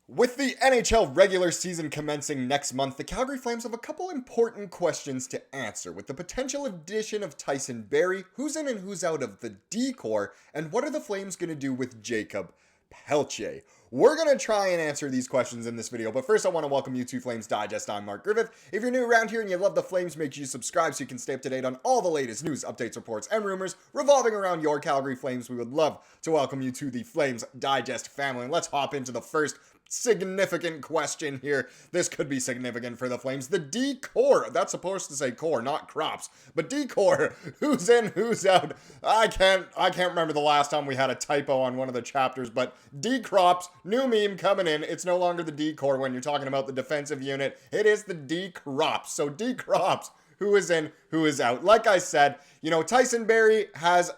With the NHL regular season commencing next month, the Calgary Flames have a couple important questions to answer, with the potential addition of Tyson Barrie, who's in and who's out of the D-Corps, and what are the Flames going to do with Jakob Pelletier? We're going to try and answer these questions in this video, but first I want to welcome you to Flames Digest. I'm Mark Griffith. If you're new around here and you love the Flames, make sure you subscribe so you can stay up to date on all the latest news, updates, reports, and rumors revolving around your Calgary Flames. We would love to welcome you to the Flames Digest family, and let's hop into the first significant question here. This could be significant for the Flames. The D-Corps, that's supposed to say core, not crops, but D-Corps, who's in, who's out? I can't remember the last time we had a typo on one of the chapters, but D-Crops, new meme coming in. It's no longer the D-Corps when you're talking about the defensive unit. It is the D-Crops. So D-Crops, who is in, who is out? Like I said, Tyson Barrie has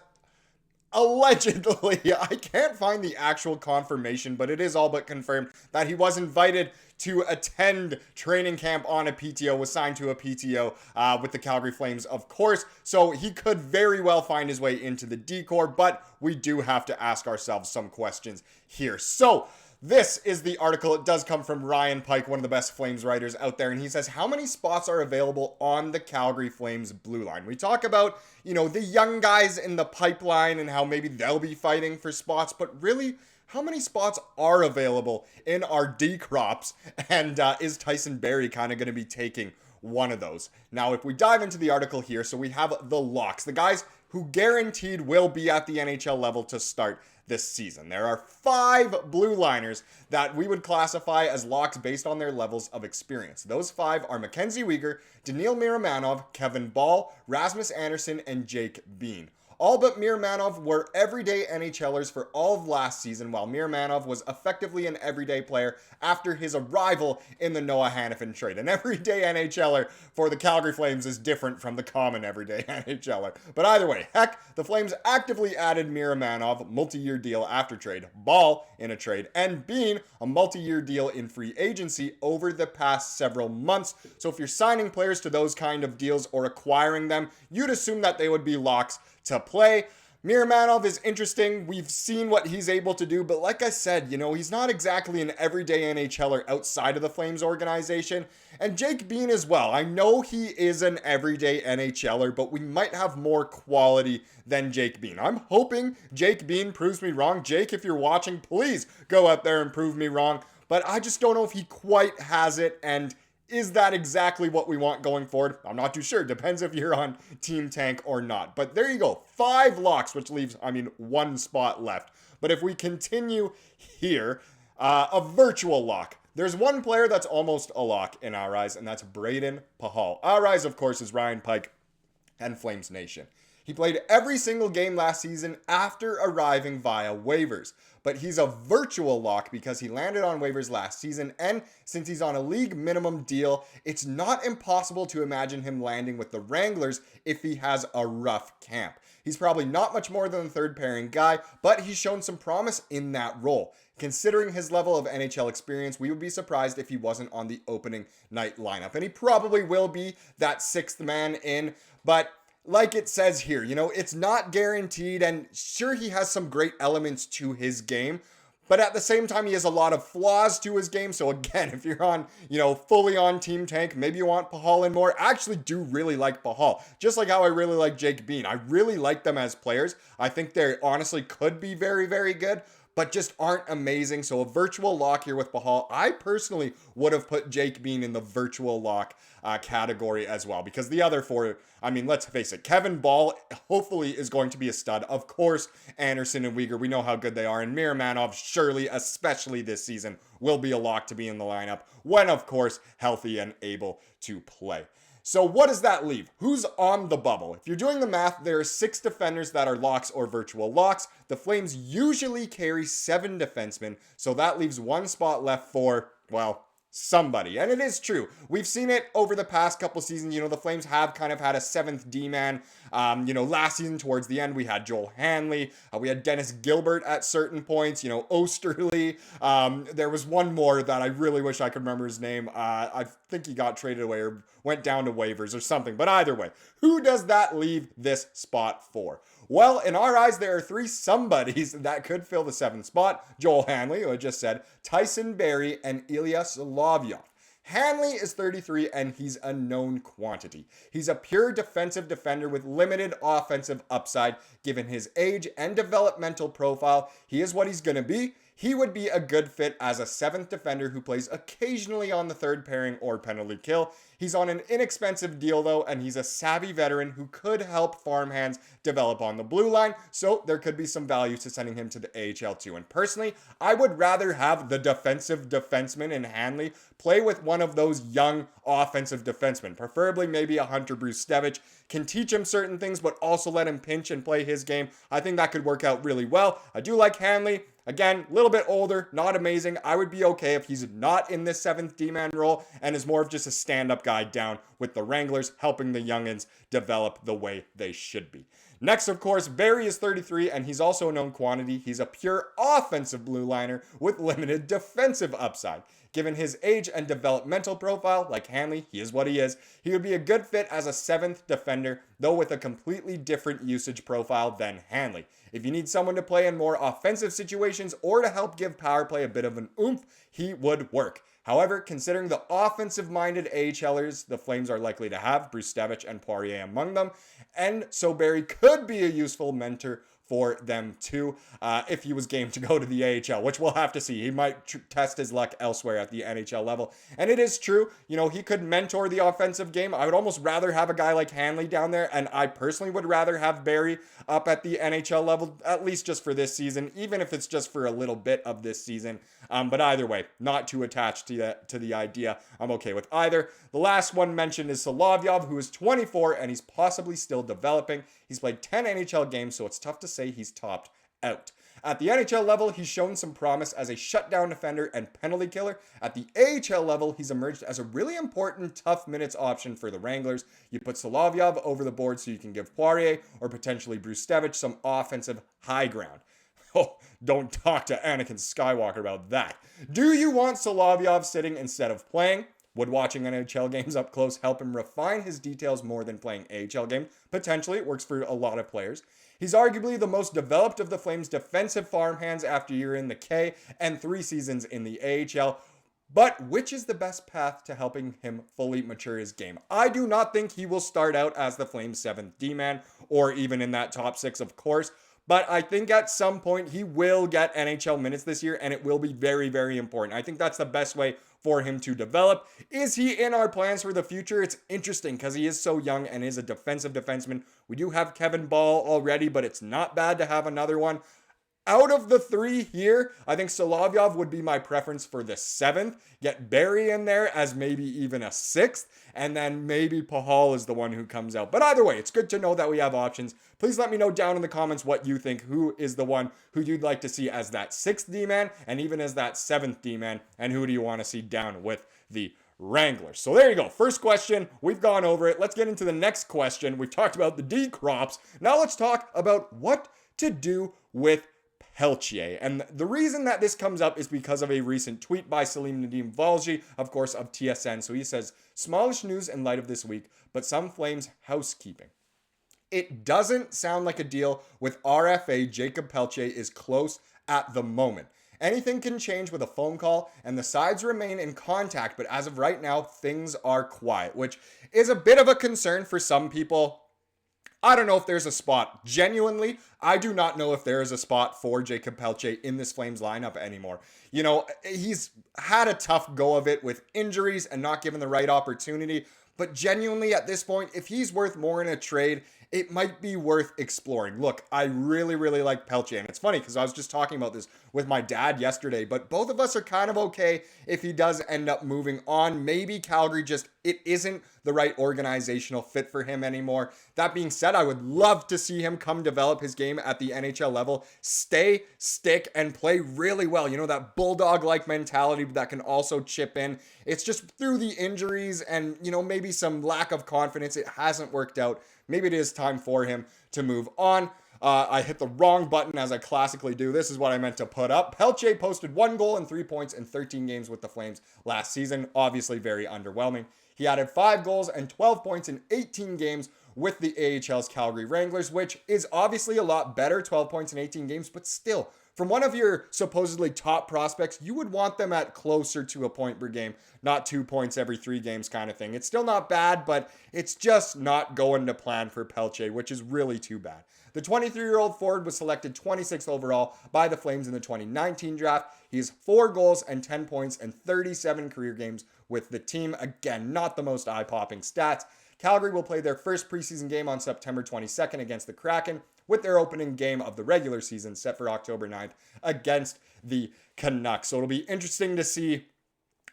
allegedly, I can't find the actual confirmation, but it is all but confirmed that he was invited to attend training camp on a PTO, was signed to a PTO with the Calgary Flames, of course. So he could very well find his way into the D-Corps, but we do have to ask ourselves some questions here. So this is the article. It does come from Ryan Pike, one of the best Flames writers out there, and he says, how many spots are available on the Calgary Flames blue line? We talk about, the young guys in the pipeline and how maybe they'll be fighting for spots, but really, how many spots are available in our D-Crops, and is Tyson Barrie kind of going to be taking one of those? Now, if we dive into the article here, so we have the locks, the guys who guaranteed will be at the NHL level to start this season. There are 5 blue liners that we would classify as locks based on their levels of experience. Those 5 are MacKenzie Weegar, Daniil Miramanov, Kevin Ball, Rasmus Andersson, and Jake Bean. All but Miramanov were everyday NHLers for all of last season, while Miramanov was effectively an everyday player after his arrival in the Noah Hanifin trade. An everyday NHLer for the Calgary Flames is different from the common everyday NHLer. But either way, heck, the Flames actively added Miramanov, multi-year deal after trade, Ball in a trade, and Bean, a multi-year deal in free agency over the past several months. So if you're signing players to those kind of deals or acquiring them, you'd assume that they would be locks to play. Miramanov is interesting. We've seen what he's able to do, but like I said, he's not exactly an everyday NHLer outside of the Flames organization. And Jake Bean as well. I know he is an everyday NHLer, but we might have more quality than Jake Bean. I'm hoping Jake Bean proves me wrong. Jake, if you're watching, please go out there and prove me wrong. But I just don't know if he quite has it, and is that exactly what we want going forward? I'm not too sure. Depends if you're on Team Tank or not. But there you go. 5 locks, which leaves, 1 spot left. But if we continue here, a virtual lock. There's one player that's almost a lock in our eyes, and that's Brayden Pachal. Our eyes, of course, is Ryan Pike and Flames Nation. He played every single game last season after arriving via waivers. But he's a virtual lock because he landed on waivers last season, and since he's on a league minimum deal, it's not impossible to imagine him landing with the Wranglers if he has a rough camp. He's probably not much more than a third pairing guy, but he's shown some promise in that role. Considering his level of NHL experience, we would be surprised if he wasn't on the opening night lineup. And he probably will be that 6th man in, but like it says here, it's not guaranteed, and sure, he has some great elements to his game, but at the same time, he has a lot of flaws to his game. So again, if you're on, fully on Team Tank, maybe you want Pachal in more. I actually do really like Pachal, just like how I really like Jake Bean. I really like them as players. I think they honestly could be very, very good, but just aren't amazing. So a virtual lock here with Pachal. I personally would have put Jake Bean in the virtual lock category as well, because the other 4, let's face it, Kevin Ball hopefully is going to be a stud. Of course, Andersson and Weegar, we know how good they are, and Miramanov surely, especially this season, will be a lock to be in the lineup when, of course, healthy and able to play. So what does that leave? Who's on the bubble? If you're doing the math, there are 6 defenders that are locks or virtual locks. The Flames usually carry 7 defensemen, so that leaves 1 spot left for, somebody. And it is true. We've seen it over the past couple seasons. The Flames have kind of had a 7th D-man. Last season towards the end, we had Joel Hanley. We had Dennis Gilbert at certain points. Osterley. There was one more that I really wish I could remember his name. I think he got traded away or went down to waivers or something. But either way, who does that leave this spot for? Well, in our eyes, there are three somebodies that could fill the 7th spot. Joel Hanley, who I just said, Tyson Barrie, and Ilya Solovyov. Hanley is 33 and he's a known quantity. He's a pure defensive defender with limited offensive upside. Given his age and developmental profile, he is what he's going to be. He would be a good fit as a 7th defender who plays occasionally on the 3rd pairing or penalty kill. He's on an inexpensive deal though, and he's a savvy veteran who could help farmhands develop on the blue line, so there could be some value to sending him to the AHL too. And personally, I would rather have the defensive defenseman in Hanley play with one of those young offensive defensemen, preferably maybe a Hunter Brustevich, can teach him certain things, but also let him pinch and play his game. I think that could work out really well. I do like Hanley. Again, a little bit older, not amazing. I would be okay if he's not in this 7th D-man role and is more of just a stand-up guy down with the Wranglers, helping the youngins develop the way they should be. Next, of course, Barrie is 33, and he's also a known quantity. He's a pure offensive blue liner with limited defensive upside. Given his age and developmental profile, like Hanley, he is what he is. He would be a good fit as a 7th defender, though with a completely different usage profile than Hanley. If you need someone to play in more offensive situations or to help give power play a bit of an oomph, he would work. However, considering the offensive-minded AHLers the Flames are likely to have, Brustevich and Poirier among them, and so Barrie could be a useful mentor for them too, if he was game to go to the AHL, which we'll have to see. He might test his luck elsewhere at the NHL level. And it is true, he could mentor the offensive game. I would almost rather have a guy like Hanley down there, and I personally would rather have Barrie up at the NHL level, at least just for this season, even if it's just for a little bit of this season. But either way, not too attached to the idea. I'm okay with either. The last one mentioned is Solovyov, who is 24, and he's possibly still developing. He's played 10 NHL games, so it's tough to say he's topped out. At the NHL level, he's shown some promise as a shutdown defender and penalty killer. At the AHL level, he's emerged as a really important tough minutes option for the Wranglers. You put Solovyov over the board so you can give Poirier or potentially Brustevich some offensive high ground. Oh, don't talk to Anakin Skywalker about that. Do you want Solovyov sitting instead of playing? Would watching NHL games up close help him refine his details more than playing AHL games? Potentially, it works for a lot of players. He's arguably the most developed of the Flames' defensive farmhands after a year in the K and 3 seasons in the AHL. But which is the best path to helping him fully mature his game? I do not think he will start out as the Flames' 7th D-man, or even in that top 6, of course. But I think at some point he will get NHL minutes this year, and it will be very, very important. I think that's the best way for him to develop. Is he in our plans for the future? It's interesting because he is so young and is a defensive defenseman. We do have Kevin Ball already, but it's not bad to have another one. Out of the 3 here, I think Solovyov would be my preference for the 7th. Get Barrie in there as maybe even a 6th. And then maybe Pahal is the one who comes out. But either way, it's good to know that we have options. Please let me know down in the comments what you think. Who is the one who you'd like to see as that 6th D-man and even as that 7th D-man? And who do you want to see down with the Wranglers? So there you go. First question. We've gone over it. Let's get into the next question. We've talked about the D-crops. Now let's talk about what to do with Pelletier. And the reason that this comes up is because of a recent tweet by Salim Nadim Valji, of course, of TSN. So he says, smallish news in light of this week, but some Flames housekeeping. It doesn't sound like a deal with RFA. Jakob Pelletier is close at the moment. Anything can change with a phone call, and the sides remain in contact, but as of right now, things are quiet, which is a bit of a concern for some people. I don't know if there's a spot. Genuinely, I do not know if there is a spot for Jakob Pelletier in this Flames lineup anymore. He's had a tough go of it with injuries and not given the right opportunity. But genuinely, at this point, if he's worth more in a trade, it might be worth exploring. Look, I really, really like Pelletier. And it's funny because I was just talking about this with my dad yesterday. But both of us are kind of okay if he does end up moving on. Maybe Calgary it isn't the right organizational fit for him anymore. That being said, I would love to see him come develop his game at the NHL level, stick, and play really well. That bulldog-like mentality that can also chip in. It's just through the injuries and, maybe some lack of confidence, it hasn't worked out. Maybe it is time for him to move on. I hit the wrong button as I classically do. This is what I meant to put up. Pelletier posted 1 goal and 3 points in 13 games with the Flames last season. Obviously very underwhelming. He added 5 goals and 12 points in 18 games with the AHL's Calgary Wranglers, which is obviously a lot better, 12 points in 18 games, but still, from one of your supposedly top prospects, you would want them at closer to a point per game, not 2 points every 3 games kind of thing. It's still not bad, but it's just not going to plan for Pelletier, which is really too bad. The 23-year-old forward was selected 26th overall by the Flames in the 2019 draft. He has 4 goals and 10 points in 37 career games with the team. Again, not the most eye-popping stats. Calgary will play their first preseason game on September 22nd against the Kraken, with their opening game of the regular season set for October 9th against the Canucks. So it'll be interesting to see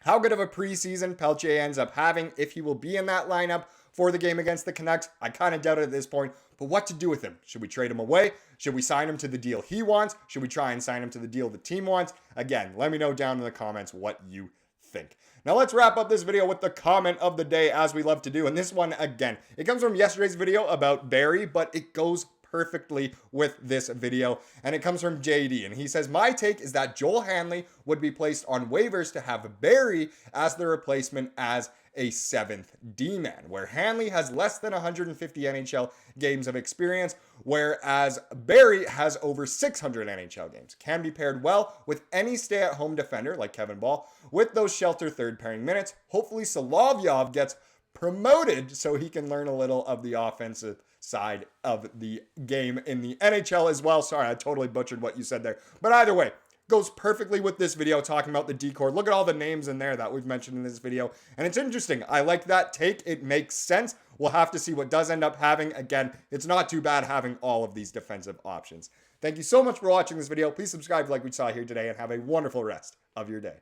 how good of a preseason Pelletier ends up having, if he will be in that lineup for the game against the Canucks. I kind of doubt it at this point, but what to do with him? Should we trade him away? Should we sign him to the deal he wants? Should we try and sign him to the deal the team wants? Again, let me know down in the comments what you think. Now let's wrap up this video with the comment of the day, as we love to do. And this one, again, it comes from yesterday's video about Barrie, but it goes perfectly with this video, and it comes from JD, and he says, my take is that Joel Hanley would be placed on waivers to have Barrie as the replacement as a 7th D-man, where Hanley has less than 150 NHL games of experience, whereas Barrie has over 600 NHL games. Can be paired well with any stay-at-home defender like Kevin Ball with those shelter third pairing minutes. Hopefully Solovyov gets promoted so he can learn a little of the offensive side of the game in the NHL as well. Sorry, I totally butchered what you said there. But either way, goes perfectly with this video talking about the D-core. Look at all the names in there that we've mentioned in this video. And it's interesting. I like that take. It makes sense. We'll have to see what does end up having. Again, it's not too bad having all of these defensive options. Thank you so much for watching this video. Please subscribe like we saw here today and have a wonderful rest of your day.